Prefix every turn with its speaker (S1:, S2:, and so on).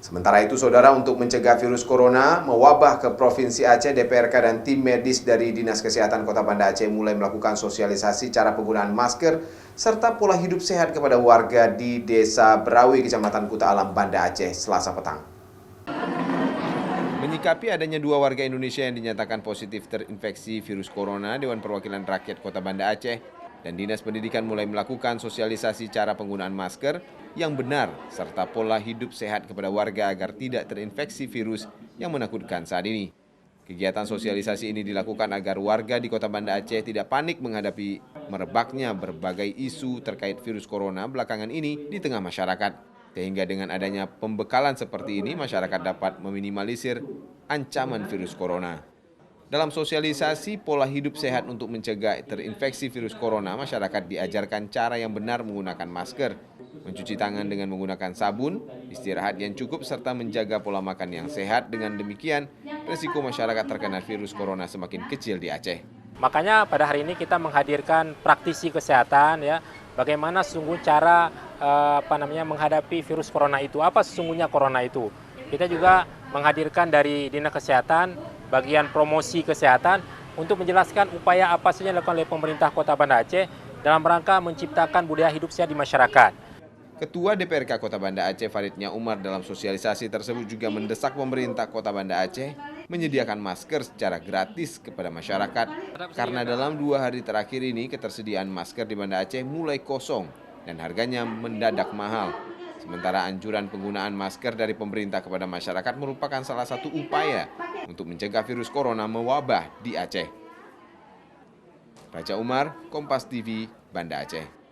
S1: Sementara itu, saudara, untuk mencegah virus corona mewabah ke Provinsi Aceh, DPRK dan tim medis dari Dinas Kesehatan Kota Banda Aceh mulai melakukan sosialisasi cara penggunaan masker serta pola hidup sehat kepada warga di Desa Berawi, Kecamatan Kuta Alam, Banda Aceh, Selasa petang. Menyikapi adanya 2 warga Indonesia yang dinyatakan positif terinfeksi virus corona, Dewan Perwakilan Rakyat Kota Banda Aceh dan Dinas Pendidikan mulai melakukan sosialisasi cara penggunaan masker yang benar serta pola hidup sehat kepada warga agar tidak terinfeksi virus yang menakutkan saat ini. Kegiatan sosialisasi ini dilakukan agar warga di Kota Banda Aceh tidak panik menghadapi merebaknya berbagai isu terkait virus corona belakangan ini di tengah masyarakat. Sehingga dengan adanya pembekalan seperti ini, masyarakat dapat meminimalisir ancaman virus corona. Dalam sosialisasi pola hidup sehat untuk mencegah terinfeksi virus corona, masyarakat diajarkan cara yang benar menggunakan masker, mencuci tangan dengan menggunakan sabun, istirahat yang cukup, serta menjaga pola makan yang sehat. Dengan demikian, risiko masyarakat terkena virus corona semakin kecil di Aceh.
S2: Makanya pada hari ini kita menghadirkan praktisi kesehatan, ya, bagaimana sesungguhnya cara menghadapi virus corona itu, apa sesungguhnya corona itu. Kita juga menghadirkan dari Dinas Kesehatan bagian promosi kesehatan untuk menjelaskan upaya apa saja yang dilakukan oleh pemerintah Kota Banda Aceh dalam rangka menciptakan budaya hidup sehat di masyarakat.
S1: Ketua DPRK Kota Banda Aceh Faridnya Umar dalam sosialisasi tersebut juga mendesak pemerintah Kota Banda Aceh menyediakan masker secara gratis kepada masyarakat karena dalam 2 hari terakhir ini ketersediaan masker di Banda Aceh mulai kosong dan harganya mendadak mahal. Sementara anjuran penggunaan masker dari pemerintah kepada masyarakat merupakan salah satu upaya untuk mencegah virus corona mewabah di Aceh. Raja Umar, Kompas TV, Banda Aceh.